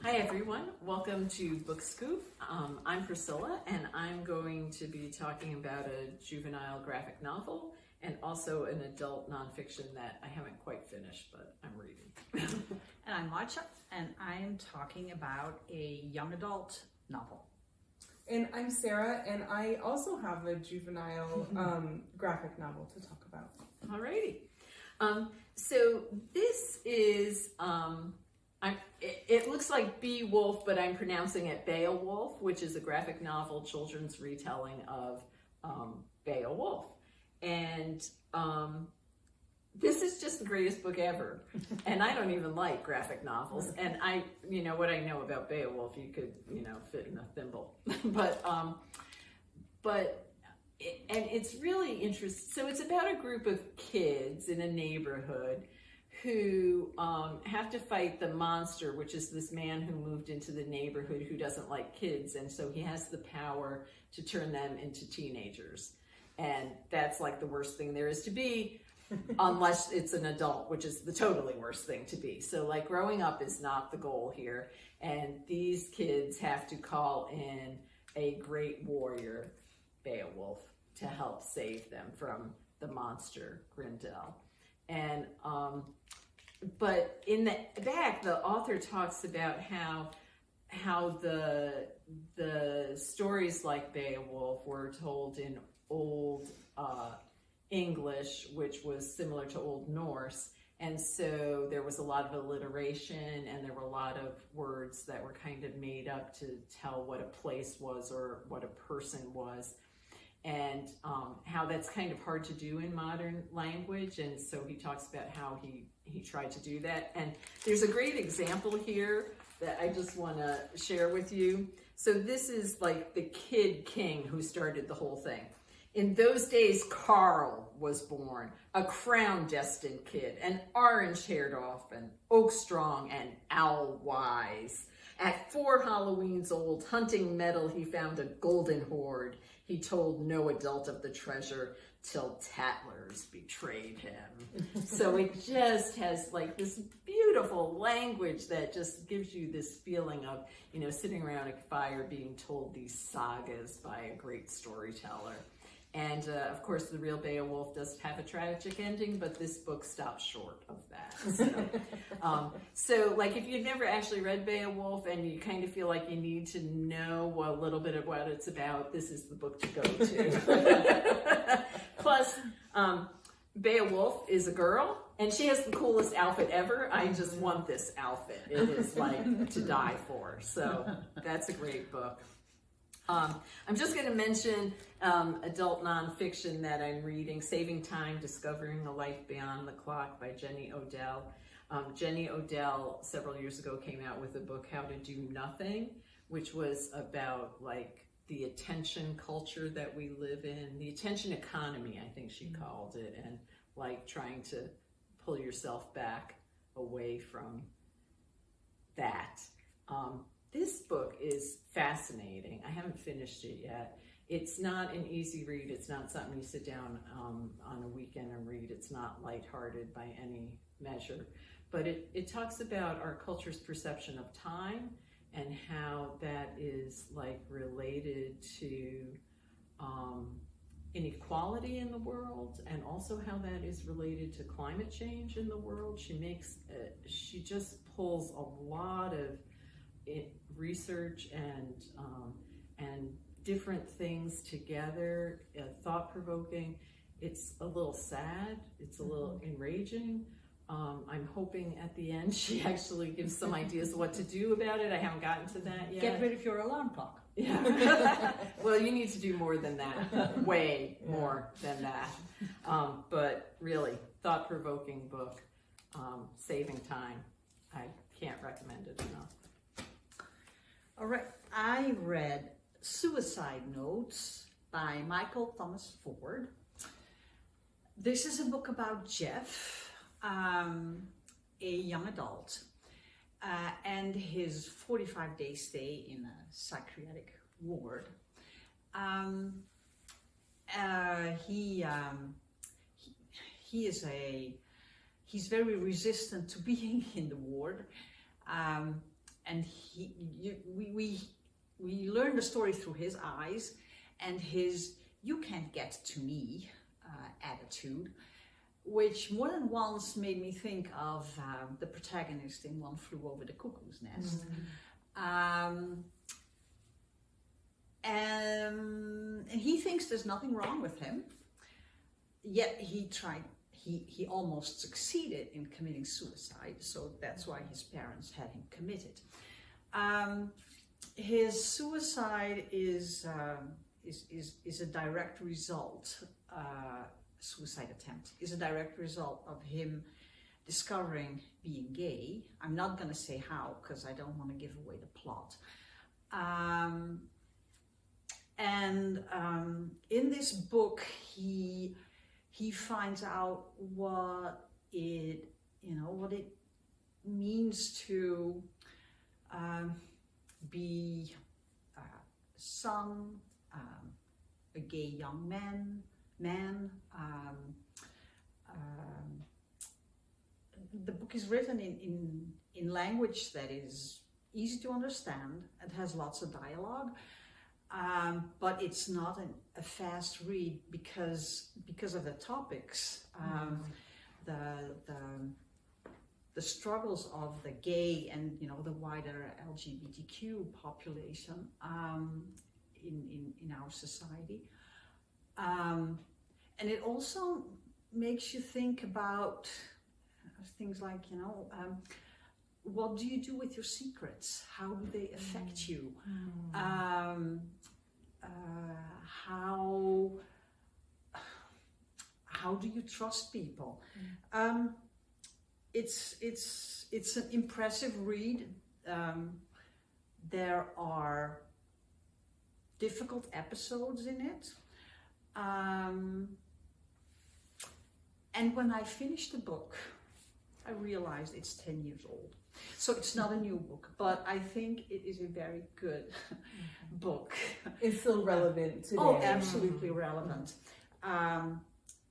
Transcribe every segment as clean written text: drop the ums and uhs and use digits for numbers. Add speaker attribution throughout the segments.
Speaker 1: Hi everyone, welcome to Book Scoop. I'm Priscilla and I'm going to be talking about a juvenile graphic novel and also an adult nonfiction that I haven't quite finished, but I'm reading.
Speaker 2: And I'm Marcia, and I'm talking about a young adult novel.
Speaker 3: And I'm Sarah, and I also have a juvenile graphic novel to talk about.
Speaker 1: Alrighty. So this is, it looks like Beowulf, but I'm pronouncing it Beowulf, which is a graphic novel children's retelling of Beowulf. And this is just the greatest book ever. And I don't even like graphic novels. And what I know about Beowulf, you could, fit in a thimble. And it's really interesting. So it's about a group of kids in a neighborhood who have to fight the monster, which is this man who moved into the neighborhood who doesn't like kids. And so he has the power to turn them into teenagers. And that's like the worst thing there is to be, unless it's an adult, which is the totally worst thing to be. So like growing up is not the goal here. And these kids have to call in a great warrior, Beowulf, to help save them from the monster Grendel. And but in the back, the author talks about how the stories like Beowulf were told in Old English, which was similar to Old Norse. And so there was a lot of alliteration and there were a lot of words that were kind of made up to tell what a place was or what a person was. And how that's kind of hard to do in modern language. And so he talks about how he tried to do that. And there's a great example here that I just want to share with you. So this is like the Kid King who started the whole thing. In those days, Carl was born, a crown-destined kid, an orange-haired orphan, oak-strong and owl-wise. At 4 Halloweens old, hunting metal, he found a golden hoard. He told no adult of the treasure till tattlers betrayed him. So it just has like this beautiful language that just gives you this feeling of, sitting around a fire being told these sagas by a great storyteller. And of course, the real Beowulf does have a tragic ending, but this book stops short of that. So like if you've never actually read Beowulf and you kind of feel like you need to know a little bit of what it's about, this is the book to go to. Plus, Beowulf is a girl and she has the coolest outfit ever. I just want this outfit. It is like to die for. So that's a great book. I'm just going to mention adult nonfiction that I'm reading, Saving Time, Discovering a Life Beyond the Clock by Jenny Odell. Jenny Odell several years ago came out with a book, How to Do Nothing, which was about like the attention culture that we live in, the attention economy, I think she called it, and like trying to pull yourself back away from that. This book is fascinating. I haven't finished it yet. It's not an easy read. It's not something you sit down on a weekend and read. It's not lighthearted by any measure. But it talks about our culture's perception of time and how that is like related to inequality in the world, and also how that is related to climate change in the world. She just pulls a lot of research and different things together, thought-provoking. It's a little sad, it's a little enraging. I'm hoping at the end she actually gives some ideas of what to do about it. I haven't gotten to that yet.
Speaker 2: Get rid of your alarm clock.
Speaker 1: Yeah. Well, you need to do more than that, way more than that. But really, thought-provoking book, Saving Time. I can't recommend it enough.
Speaker 2: All right, I read Suicide Notes by Michael Thomas Ford. This is a book about Jeff, a young adult, and his 45-day stay in a psychiatric ward. He's very resistant to being in the ward. and we learn the story through his eyes and his "you can't get to me" attitude, which more than once made me think of the protagonist in One Flew Over the Cuckoo's Nest. And he thinks there's nothing wrong with him, yet he almost succeeded in committing suicide, so that's why his parents had him committed. His suicide is a direct result, suicide attempt is a direct result of him discovering being gay. I'm not going to say how, because I don't want to give away the plot. In this book, he finds out what it means to be son, a gay young man. The book is written in language that is easy to understand. It has lots of dialogue. But it's not a fast read because of the topics, the struggles of the gay and the wider LGBTQ population in our society, and it also makes you think about things like what do you do with your secrets? How do they affect you? How do you trust people? It's an impressive read. There are difficult episodes in it. And when I finished the book, I realized it's 10 years old. So it's not a new book, but I think it is a very good book.
Speaker 3: It's still relevant today.
Speaker 2: Oh, absolutely relevant.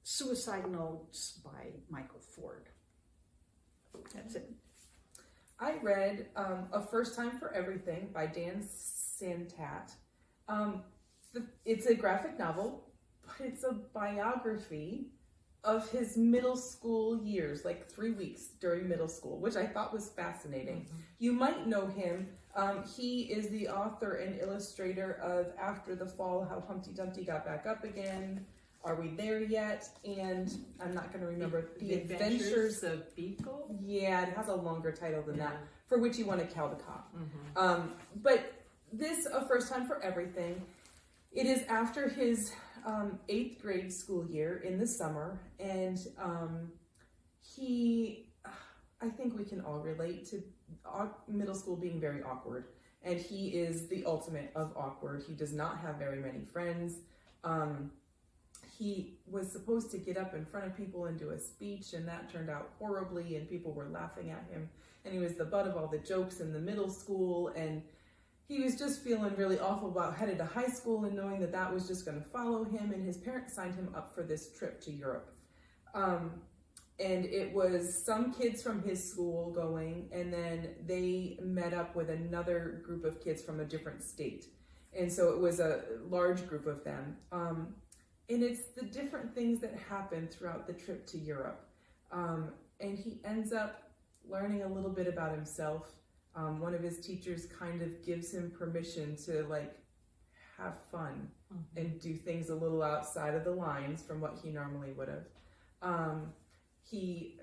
Speaker 2: Suicide Notes by Michael Ford. That's it.
Speaker 3: I read A First Time for Everything by Dan Santat. It's a graphic novel, but it's a biography of his middle school years, like 3 weeks during middle school, which I thought was fascinating. You might know him. He is the author and illustrator of After the Fall, How Humpty Dumpty Got Back Up Again, Are We There Yet? And I'm not going to remember The Adventures
Speaker 1: of Beagle?
Speaker 3: Yeah, it has a longer title than that, For Which You Want to Kill the Cop. But this, A First Time for Everything, it is after his 8th grade school year in the summer, and I think we can all relate to middle school being very awkward, and he is the ultimate of awkward. He does not have very many friends. He was supposed to get up in front of people and do a speech, and that turned out horribly, and people were laughing at him, and he was the butt of all the jokes in the middle school, and he was just feeling really awful about headed to high school and knowing that that was just going to follow him, and his parents signed him up for this trip to Europe. And it was some kids from his school going, and then they met up with another group of kids from a different state. And so it was a large group of them. And it's the different things that happen throughout the trip to Europe. And he ends up learning a little bit about himself. One of his teachers kind of gives him permission to have fun and do things a little outside of the lines from what he normally would have. He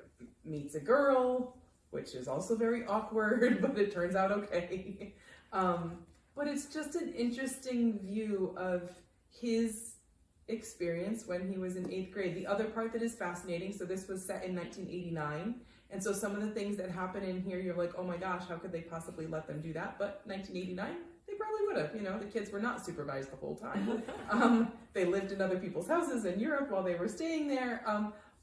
Speaker 3: meets a girl, which is also very awkward, but it turns out okay. But it's just an interesting view of his experience when he was in 8th grade. The other part that is fascinating, so this was set in 1989, and so some of the things that happen in here, you're like, oh my gosh, how could they possibly let them do that? But 1989, they probably would have. The kids were not supervised the whole time. They lived in other people's houses in Europe while they were staying there.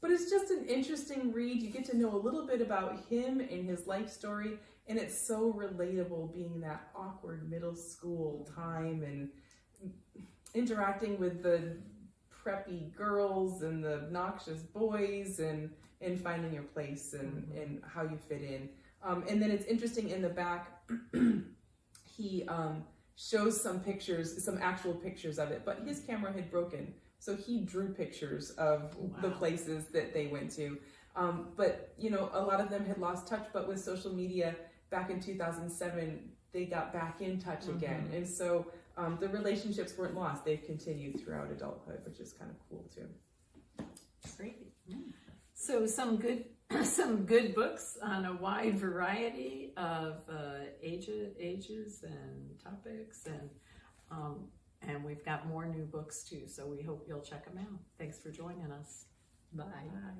Speaker 3: But it's just an interesting read. You get to know a little bit about him and his life story, and it's so relatable being that awkward middle school time and interacting with the preppy girls and the obnoxious boys and finding your place and how you fit in. And then it's interesting in the back, he shows some pictures, some actual pictures of it, but his camera had broken. So he drew pictures of the places that they went to. But, you know, a lot of them had lost touch, but with social media back in 2007, they got back in touch again. And so the relationships weren't lost. They've continued throughout adulthood, which is kind of cool too.
Speaker 1: Great. So some good books on a wide variety of ages and topics, and we've got more new books too. So we hope you'll check them out. Thanks for joining us.
Speaker 2: Bye.
Speaker 1: Bye.